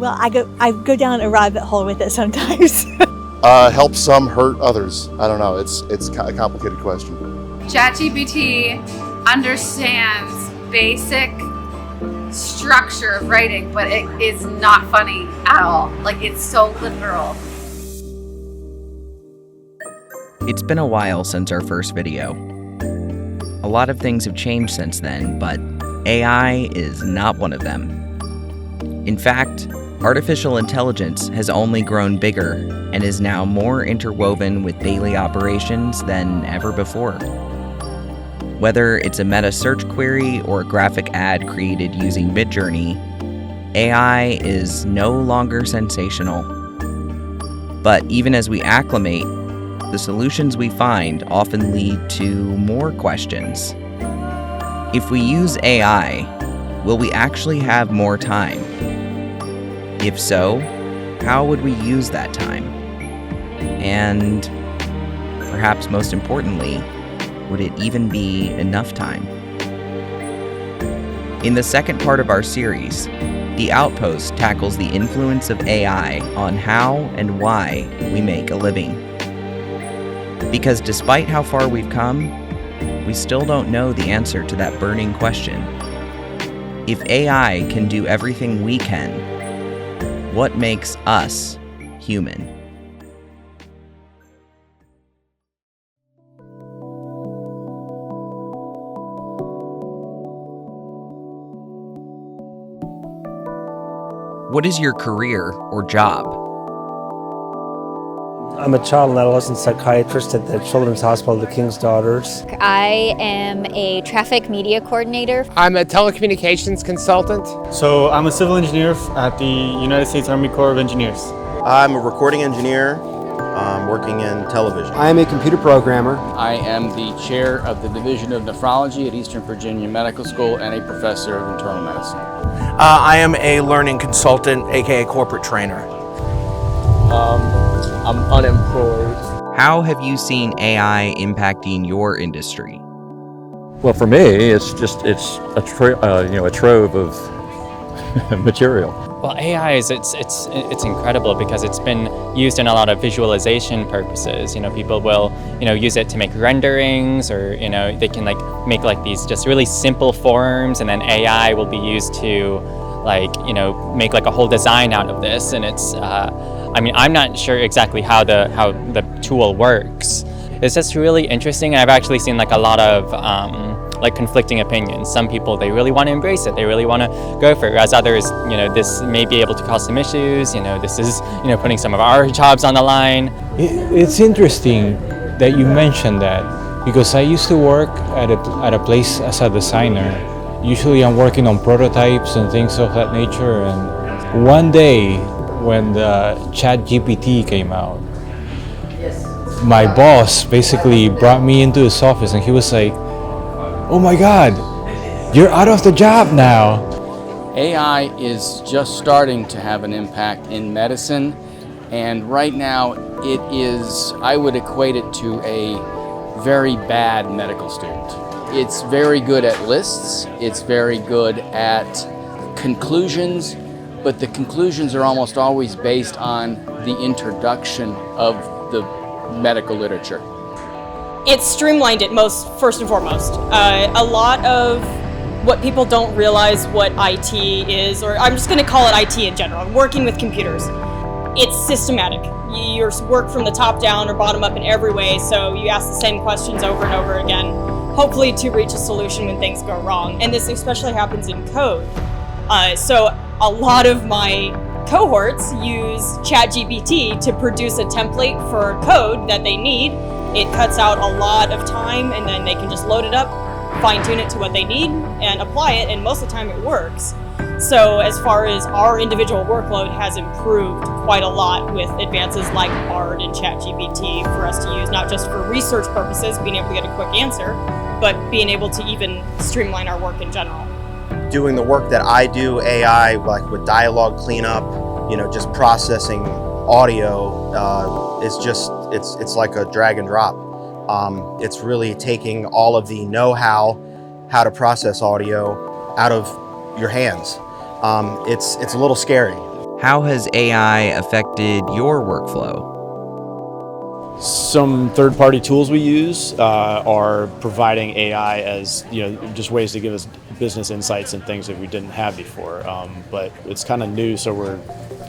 Well, I go down a rabbit hole with it sometimes. Help some, hurt others. I don't know. It's a complicated question. ChatGPT understands basic structure of writing, but it is not funny at all. Like, it's so literal. It's been a while since our first video. A lot of things have changed since then, but AI is not one of them. In fact, artificial intelligence has only grown bigger and is now more interwoven with daily operations than ever before. Whether it's a meta search query or a graphic ad created using Midjourney, AI is no longer sensational. But even as we acclimate, the solutions we find often lead to more questions. If we use AI, will we actually have more time? If so, how would we use that time? And perhaps most importantly, would it even be enough time? In the second part of our series, the OUTPOST tackles the influence of AI on how and why we make a living. Because despite how far we've come, we still don't know the answer to that burning question. If AI can do everything we can, what makes us human? What is your career or job? I'm a child and adolescent psychiatrist at the Children's Hospital of the King's Daughters. I am a traffic media coordinator. I'm a telecommunications consultant. So I'm a civil engineer at the United States Army Corps of Engineers. I'm a recording engineer working in television. I am a computer programmer. I am the chair of the Division of Nephrology at Eastern Virginia Medical School and a professor of internal medicine. I am a learning consultant, aka corporate trainer. I'm unemployed. How have you seen AI impacting your industry? Well, for me, it's a trove of material. Well, AI is it's incredible because it's been used in a lot of visualization purposes. People will use it to make renderings, or they can make these just really simple forms, and then AI will be used to make a whole design out of this. And it's I'm not sure exactly how the tool works. It's just really interesting, and I've actually seen a lot of conflicting opinions. Some people, they really want to embrace it, they really want to go for it, whereas others, this may be able to cause some issues, this is, putting some of our jobs on the line. It's interesting that you mentioned that, because I used to work at a place as a designer. Usually I'm working on prototypes and things of that nature, and one day when the ChatGPT came out, my boss basically brought me into his office and he was like, "Oh my God, you're out of the job now." AI is just starting to have an impact in medicine, and right now it is, I would equate it to a very bad medical student. It's very good at lists, it's very good at conclusions, but the conclusions are almost always based on the introduction of the medical literature. It's streamlined it first and foremost. A lot of what people don't realize what IT is, or I'm just going to call it IT in general, working with computers. It's systematic. You work from the top down or bottom up in every way, so you ask the same questions over and over again, hopefully to reach a solution when things go wrong. And this especially happens in code. So a lot of my cohorts use ChatGPT to produce a template for code that they need. It cuts out a lot of time, and then they can just load it up, fine-tune it to what they need, and apply it, and most of the time it works. So as far as our individual workload has improved quite a lot with advances like BARD and ChatGPT for us to use, not just for research purposes, being able to get a quick answer, but being able to even streamline our work in general. Doing the work that I do, AI, with dialogue cleanup, just processing audio, it's like a drag and drop. It's really taking all of the know-how, how to process audio, out of your hands. It's a little scary. How has AI affected your workflow? Some third-party tools we use are providing AI as just ways to give us business insights and things that we didn't have before. But it's kind of new, so we're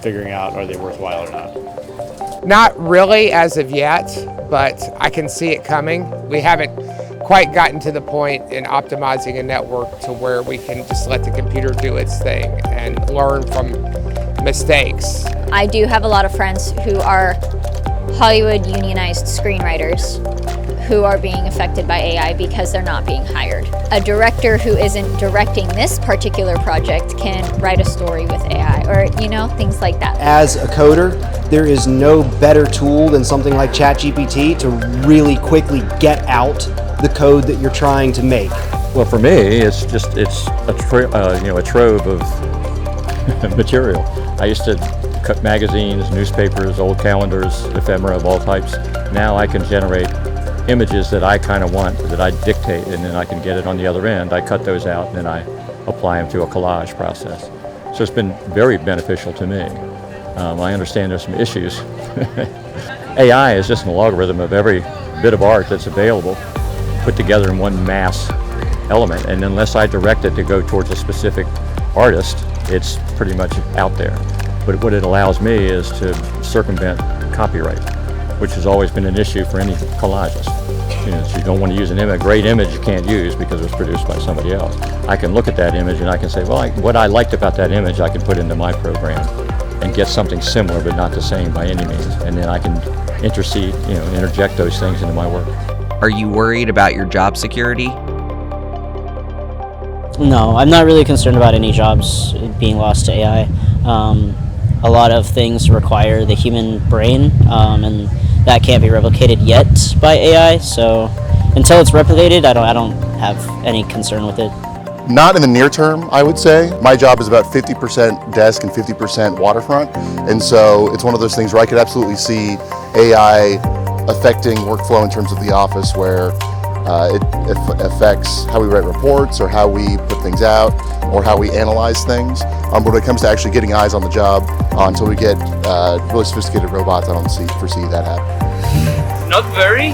figuring out are they worthwhile or not. Not really as of yet, but I can see it coming. We haven't quite gotten to the point in optimizing a network to where we can just let the computer do its thing and learn from mistakes. I do have a lot of friends who are Hollywood unionized screenwriters who are being affected by AI because they're not being hired. A director who isn't directing this particular project can write a story with AI or, things like that. As a coder, there is no better tool than something like ChatGPT to really quickly get out the code that you're trying to make. Well, for me, it's a trove of material. I used to cut magazines, newspapers, old calendars, ephemera of all types. Now I can generate images that I kind of want, that I dictate, and then I can get it on the other end. I cut those out and then I apply them to a collage process. So it's been very beneficial to me. I understand there's some issues. AI is just an algorithm of every bit of art that's available, put together in one mass element, and unless I direct it to go towards a specific artist, it's pretty much out there. But what it allows me is to circumvent copyright, which has always been an issue for any collagist. So you don't want to use a great image you can't use because it was produced by somebody else. I can look at that image and I can say, well, what I liked about that image I can put into my program and get something similar but not the same by any means. And then I can interject those things into my work. Are you worried about your job security? No, I'm not really concerned about any jobs being lost to AI. A lot of things require the human brain, and that can't be replicated yet by AI. So until it's replicated, I don't have any concern with it. Not in the near term, I would say. My job is about 50% desk and 50% waterfront. And so it's one of those things where I could absolutely see AI affecting workflow in terms of the office, where it affects how we write reports or how we put things out or how we analyze things. But when it comes to actually getting eyes on the job, until we get really sophisticated robots, I don't foresee that happening. Not very,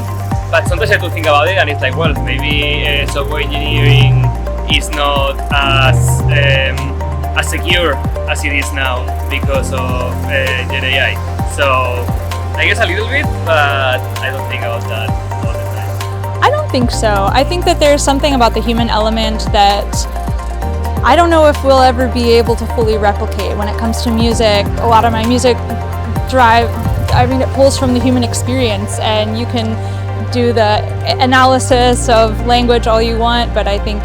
but sometimes I do think about it and it's like, well, maybe software engineering is not as secure as it is now because of Gen AI. So I guess a little bit, but I don't think about that all the time. I don't think so. I think that there's something about the human element that I don't know if we'll ever be able to fully replicate. When it comes to music, a lot of my music it pulls from the human experience, and you can do the analysis of language all you want, but I think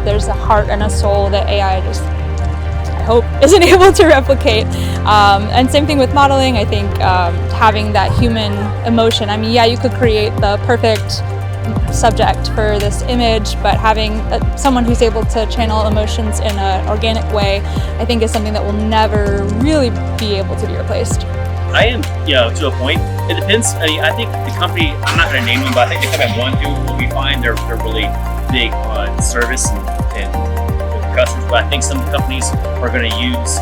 there's a heart and a soul that AI just, I hope, isn't able to replicate. And same thing with modeling. I think having that human emotion, you could create the perfect subject for this image, but having someone who's able to channel emotions in an organic way, I think is something that will never really be able to be replaced. I am, to a point. It depends. I think the company, I'm not going to name them, but I think the company I want to, what we find, they're really big on service and with customers. But I think some companies are going to use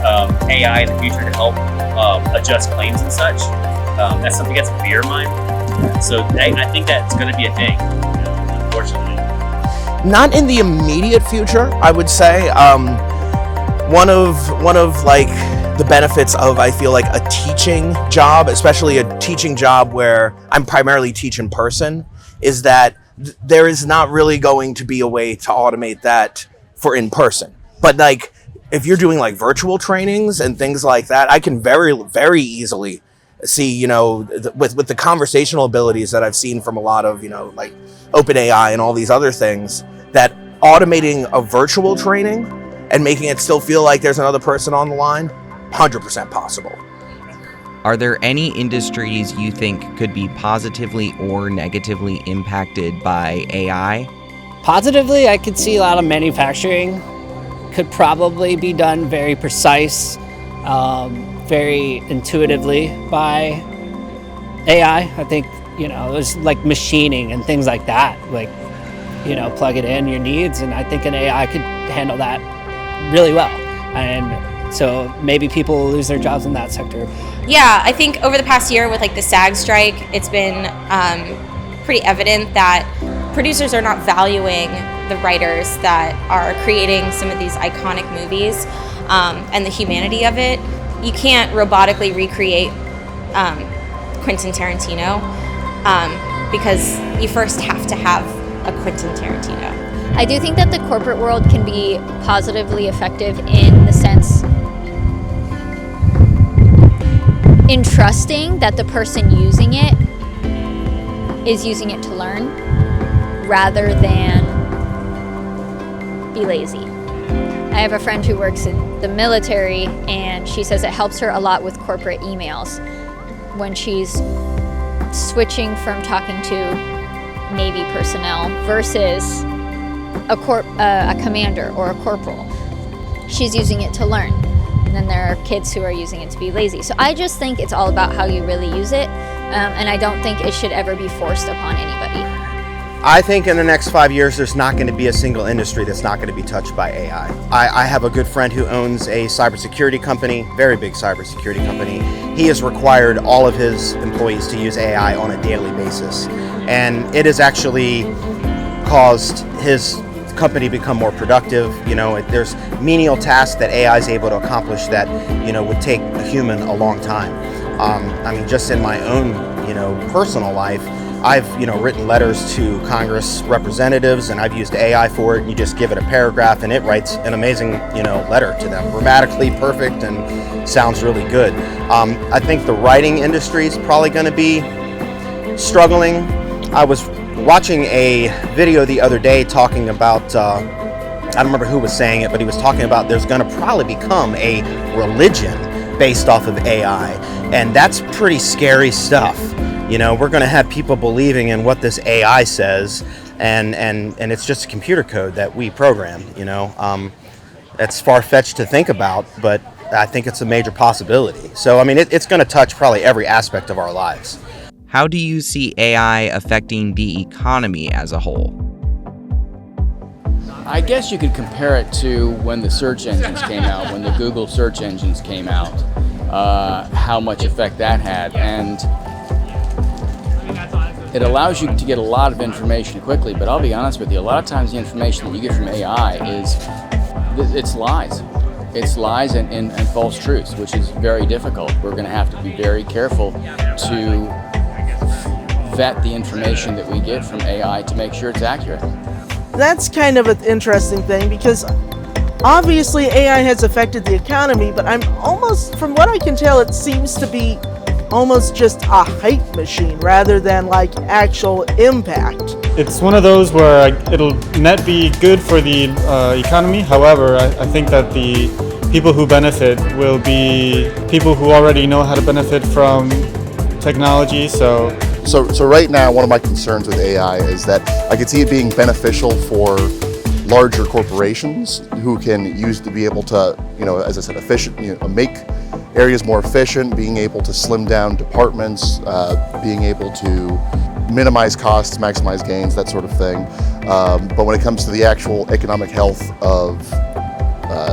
AI in the future to help adjust claims and such. That's something that's a fear of mine. So I think that's going to be a thing, unfortunately. Not in the immediate future, I would say. One of like the benefits of, I feel like, a teaching job, especially a teaching job where I'm primarily teach in person, is that there is not really going to be a way to automate that for in person. But like, if you're doing like virtual trainings and things like that, I can very, very easily see, with the conversational abilities that I've seen from a lot of, like OpenAI and all these other things, that automating a virtual training and making it still feel like there's another person on the line, 100% possible. Are there any industries you think could be positively or negatively impacted by AI? Positively, I could see a lot of manufacturing could probably be done very precise, very intuitively by AI. I think, there's like machining and things like that, like, plug it in your needs, and I think an AI could handle that really well. And So maybe people will lose their jobs in that sector. Yeah, I think over the past year with like the SAG strike, it's been pretty evident that producers are not valuing the writers that are creating some of these iconic movies and the humanity of it. You can't robotically recreate Quentin Tarantino because you first have to have a Quentin Tarantino. I do think that the corporate world can be positively effective in the sense in trusting that the person using it is using it to learn rather than be lazy. I have a friend who works in the military, and she says it helps her a lot with corporate emails when she's switching from talking to Navy personnel versus a commander or a corporal. She's using it to learn. And then there are kids who are using it to be lazy. So I just think it's all about how you really use it, and I don't think it should ever be forced upon anybody. I think in the next 5 years, there's not going to be a single industry that's not going to be touched by AI. I have a good friend who owns a cybersecurity company, very big cybersecurity company. He has required all of his employees to use AI on a daily basis. And it has actually caused his company become more productive. You know, there's menial tasks that AI is able to accomplish that, you know, would take a human a long time. I mean, just in my own, you know, personal life, I've, you know, written letters to Congress representatives, and I've used AI for it. You just give it a paragraph and it writes an amazing, you know, letter to them, grammatically perfect and sounds really good. I think the writing industry is probably going to be struggling. I was watching a video the other day talking about, I don't remember who was saying it, but he was talking about there's going to probably become a religion based off of AI, and that's pretty scary stuff. You know, we're going to have people believing in what this AI says, and it's just a computer code that we program, you know. It's far-fetched to think about, but I think it's a major possibility. So, I mean, it's going to touch probably every aspect of our lives. How do you see AI affecting the economy as a whole? I guess you could compare it to when the search engines came out, when the Google search engines came out, how much effect that had. And it allows you to get a lot of information quickly, but I'll be honest with you, a lot of times the information that you get from AI it's lies. It's lies and false truths, which is very difficult. We're going to have to be very careful to vet the information that we get from AI to make sure it's accurate. That's kind of an interesting thing, because obviously AI has affected the economy, but from what I can tell, it seems to be almost just a hype machine rather than like actual impact. It's one of those where it'll net be good for the economy. However, I think that the people who benefit will be people who already know how to benefit from technology. So right now, one of my concerns with AI is that I could see it being beneficial for larger corporations who can use to be able to, you know, as I said, efficient, you know, make areas more efficient, being able to slim down departments, being able to minimize costs, maximize gains, that sort of thing. But when it comes to the actual economic health of,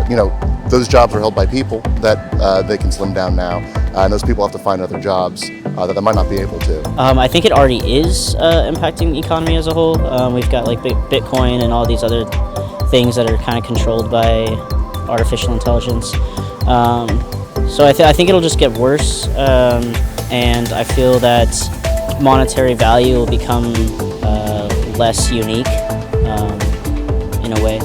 you know, those jobs are held by people that they can slim down now, and those people have to find other jobs that they might not be able to. I think it already is impacting the economy as a whole. We've got like Bitcoin and all these other things that are kind of controlled by artificial intelligence. So I think it'll just get worse, and I feel that monetary value will become less unique in a way.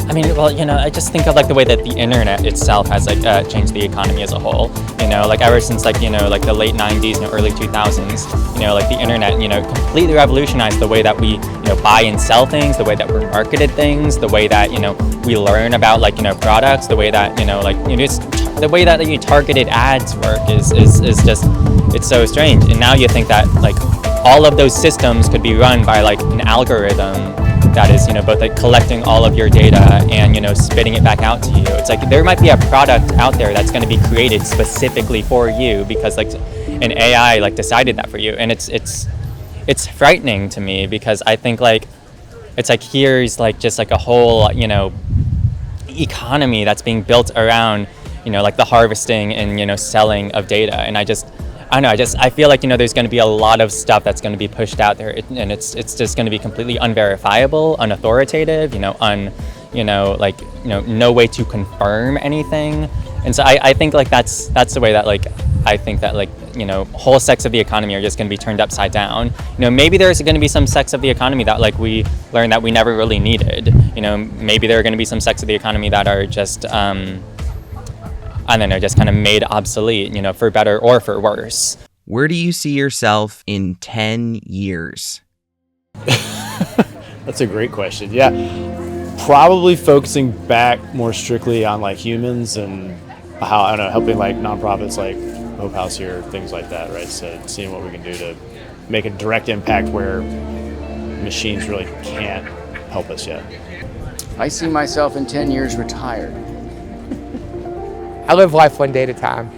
I mean, well, you know, I just think of like the way that the internet itself has like changed the economy as a whole. You know, like ever since like, you know, like the late 90s and early 2000s, you know, like the internet, you know, completely revolutionized the way that we, you know, buy and sell things, the way that we're marketed things, the way that, you know, we learn about like, you know, products, the way that, you know, like, you know, the way that targeted ads work is just, it's so strange. And now you think that like all of those systems could be run by like an algorithm that is, you know, both like collecting all of your data and, you know, spitting it back out to you. It's like there might be a product out there that's going to be created specifically for you because like an AI like decided that for you. And it's frightening to me because I think like it's like here's like just like a whole, you know, economy that's being built around like the harvesting and selling of data. And I don't know, I feel like there's going to be a lot of stuff that's going to be pushed out there, and it's just going to be completely unverifiable, unauthoritative, no way to confirm anything. And so I think like that's the way that I think that whole sects of the economy are just going to be turned upside down. Maybe there's going to be some sects of the economy that we learned that we never really needed. Maybe there are going to be some sects of the economy that are just I don't know, just kind of made obsolete, for better or for worse. Where do you see yourself in 10 years? That's a great question. Yeah, probably focusing back more strictly on humans and how, I don't know, helping nonprofits like Hope House here, things like that, right? So seeing what we can do to make a direct impact where machines really can't help us yet. I see myself in 10 years retired. I live life one day at a time.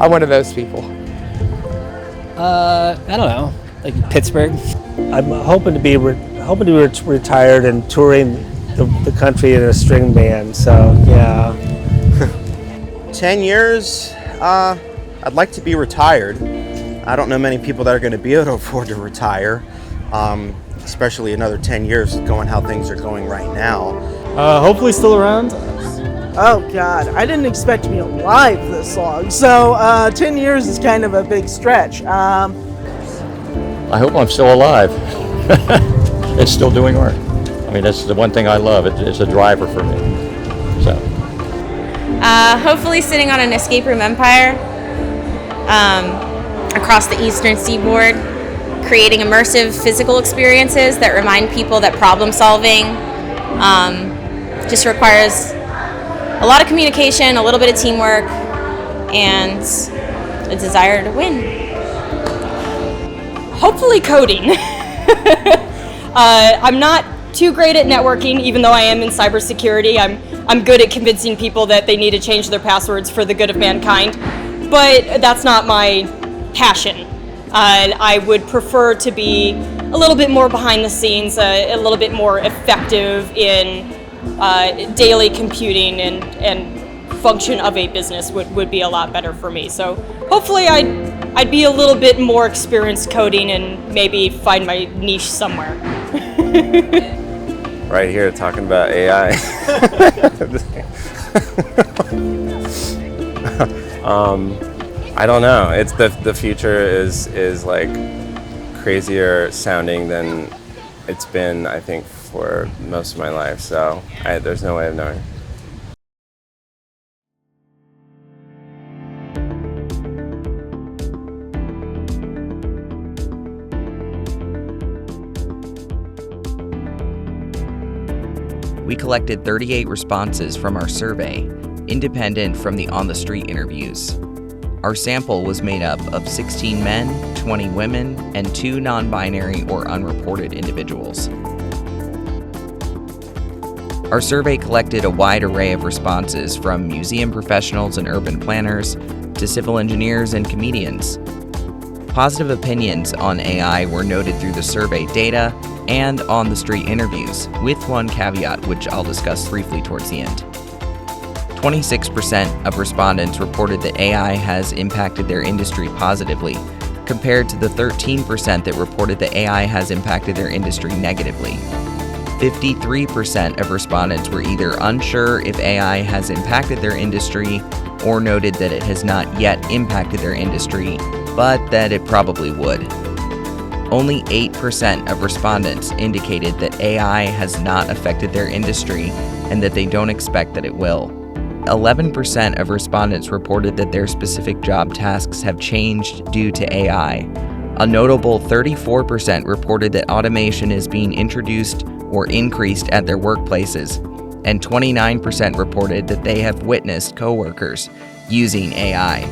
I'm one of those people. I don't know, like Pittsburgh. I'm hoping to be retired and touring the country in a string band. So yeah. 10 years, I'd like to be retired. I don't know many people that are going to be able to afford to retire, especially another 10 years going how things are going right now. Hopefully still around. Oh God, I didn't expect to be alive this long. So 10 years is kind of a big stretch. I hope I'm still alive. It's still doing art. I mean, that's the one thing I love. It's a driver for me. So. Hopefully sitting on an escape room empire across the eastern seaboard, creating immersive physical experiences that remind people that problem solving just requires a lot of communication, a little bit of teamwork, and a desire to win. Hopefully coding. I'm not too great at networking, even though I am in cybersecurity. I'm good at convincing people that they need to change their passwords for the good of mankind, but that's not my passion. I would prefer to be a little bit more behind the scenes, a little bit more effective in daily computing and function of a business would be a lot better for me. So hopefully I'd be a little bit more experienced coding and maybe find my niche somewhere. Right here talking about AI. I don't know. It's the future is like crazier sounding than it's been, I think, for most of my life. So there's no way of knowing. We collected 38 responses from our survey, independent from the on-the-street interviews. Our sample was made up of 16 men, 20 women, and 2 non-binary or unreported individuals. Our survey collected a wide array of responses from museum professionals and urban planners to civil engineers and comedians. Positive opinions on AI were noted through the survey data and on-the-street interviews, with one caveat which I'll discuss briefly towards the end. 26% of respondents reported that AI has impacted their industry positively, compared to the 13% that reported that AI has impacted their industry negatively. 53% of respondents were either unsure if AI has impacted their industry or noted that it has not yet impacted their industry, but that it probably would. Only 8% of respondents indicated that AI has not affected their industry and that they don't expect that it will. 11% of respondents reported that their specific job tasks have changed due to AI. A notable 34% reported that automation is being introduced or increased at their workplaces, and 29% reported that they have witnessed coworkers using AI.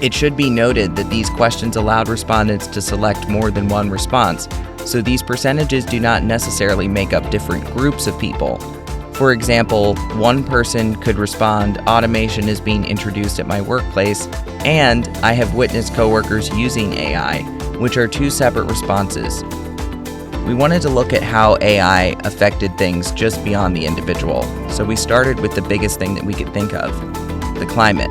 It should be noted that these questions allowed respondents to select more than one response, so these percentages do not necessarily make up different groups of people. For example, one person could respond, "Automation is being introduced at my workplace," and "I have witnessed coworkers using AI," which are 2 separate responses. We wanted to look at how AI affected things just beyond the individual, so we started with the biggest thing that we could think of, the climate.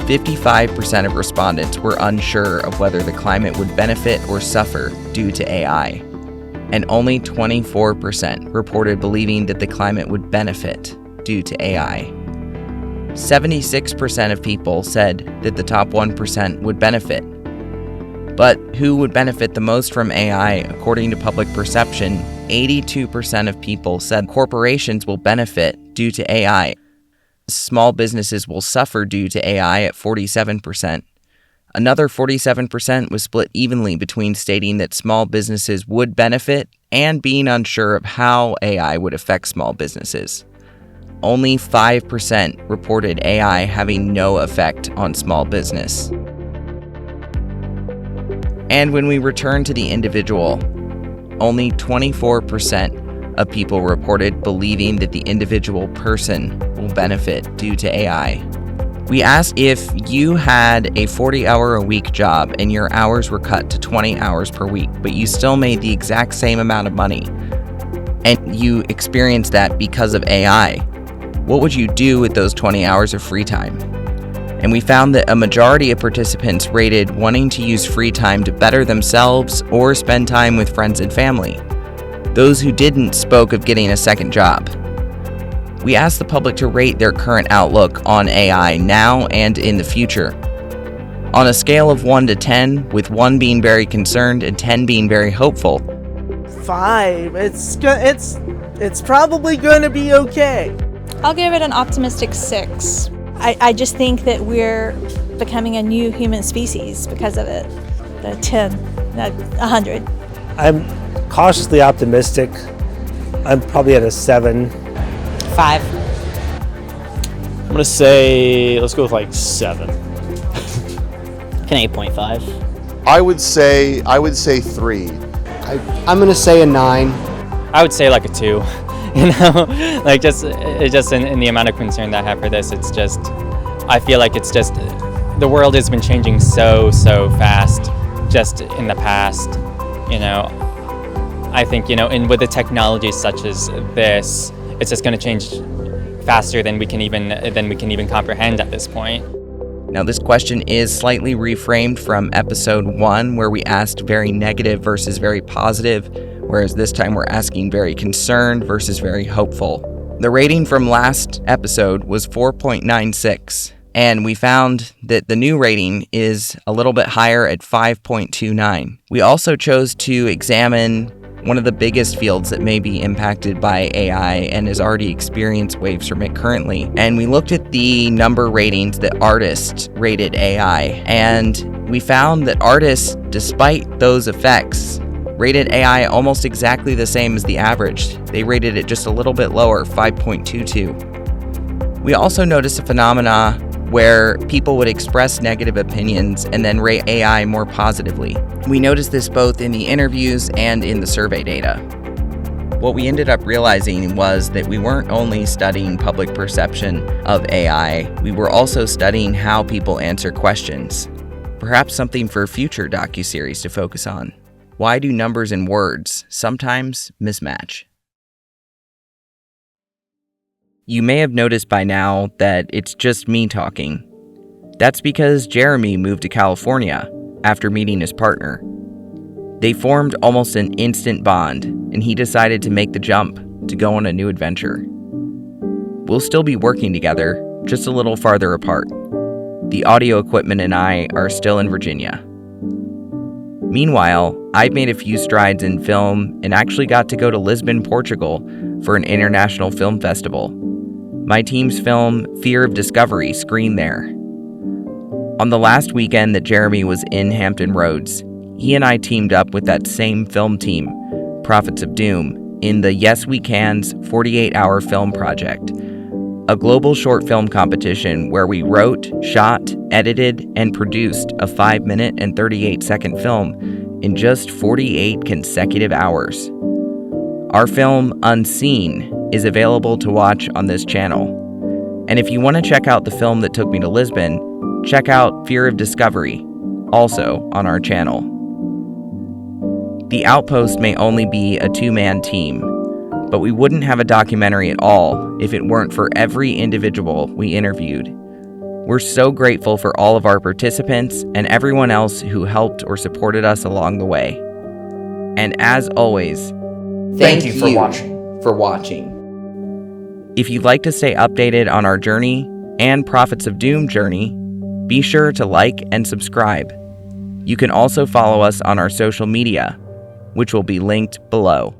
55% of respondents were unsure of whether the climate would benefit or suffer due to AI, and only 24% reported believing that the climate would benefit due to AI. 76% of people said that the top 1% would benefit. But who would benefit the most from AI? According to public perception, 82% of people said corporations will benefit due to AI. Small businesses will suffer due to AI at 47%. Another 47% was split evenly between stating that small businesses would benefit and being unsure of how AI would affect small businesses. Only 5% reported AI having no effect on small business. And when we return to the individual, only 24% of people reported believing that the individual person will benefit due to AI. We asked if you had a 40-hour-a-week job and your hours were cut to 20 hours per week, but you still made the exact same amount of money, and you experienced that because of AI, what would you do with those 20 hours of free time? And we found that a majority of participants rated wanting to use free time to better themselves or spend time with friends and family. Those who didn't spoke of getting a second job. We asked the public to rate their current outlook on AI now and in the future. On a scale of 1 to 10, with 1 being very concerned and 10 being very hopeful. 5. It's probably going to be okay. I'll give it an optimistic 6. I just think that we're becoming a new human species because of it. The 10, not 100. I'm cautiously optimistic. I'm probably at a 7. 5. I'm gonna say, let's go with like 7. Can 8.5. I would say 3. I'm gonna say a 9. I would say like a 2. You know, like just in the amount of concern that I have for this, it's just, I feel like it's just, the world has been changing so fast just in the past, you know. I think, you know, and with the technology such as this, it's just going to change faster than we can even comprehend at this point. Now, this question is slightly reframed from episode 1, where we asked very negative versus very positive, whereas this time we're asking very concerned versus very hopeful. The rating from last episode was 4.96, and we found that the new rating is a little bit higher at 5.29. We also chose to examine one of the biggest fields that may be impacted by AI and has already experienced waves from it currently. And we looked at the number ratings that artists rated AI, and we found that artists, despite those effects, rated AI almost exactly the same as the average. They rated it just a little bit lower, 5.22. We also noticed a phenomena where people would express negative opinions and then rate AI more positively. We noticed this both in the interviews and in the survey data. What we ended up realizing was that we weren't only studying public perception of AI, we were also studying how people answer questions. Perhaps something for a future docuseries to focus on. Why do numbers and words sometimes mismatch? You may have noticed by now that it's just me talking. That's because Jeremy moved to California after meeting his partner. They formed almost an instant bond, and he decided to make the jump to go on a new adventure. We'll still be working together, just a little farther apart. The audio equipment and I are still in Virginia. Meanwhile, I've made a few strides in film and actually got to go to Lisbon, Portugal for an international film festival. My team's film, Fear of Discovery, screened there. On the last weekend that Jeremy was in Hampton Roads, he and I teamed up with that same film team, Prophets of Doom, in the Yes We Can's 48-hour film project, a global short film competition where we wrote, shot, edited, and produced a 5-minute and 38-second film in just 48 consecutive hours. Our film, Unseen, is available to watch on this channel. And if you want to check out the film that took me to Lisbon, check out Fear of Discovery, also on our channel. The Outpost may only be a two-man team, but we wouldn't have a documentary at all if it weren't for every individual we interviewed. We're so grateful for all of our participants and everyone else who helped or supported us along the way. And as always, Thank you for watching. If you'd like to stay updated on our journey and Prophets of Doom journey, be sure to like and subscribe. You can also follow us on our social media, which will be linked below.